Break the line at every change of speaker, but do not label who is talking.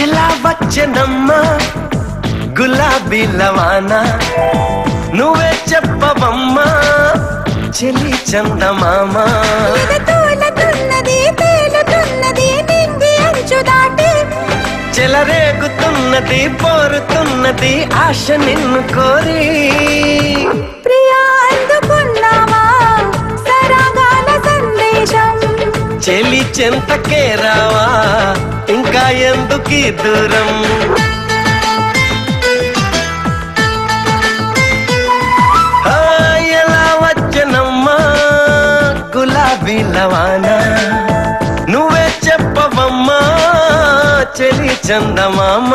ఎలా వచ్చనమ్మా గులాబీ లవానా, నువ్వే చెప్పవమ్మా చెలి చందమామ. చెలరేగుతున్నది పోరుతున్నది ఆశ నిన్ను కోరి.
ప్రియా అందుకున్నావా సరాగాల సందేశం,
చెలి చెంతకే రావా ఇంకా ఎందుకీ దూరం. ఎలా వచ్చనమ్మా గులాబీ లవానా, నువ్వే చెప్పవమ్మా చెలి చందమామ.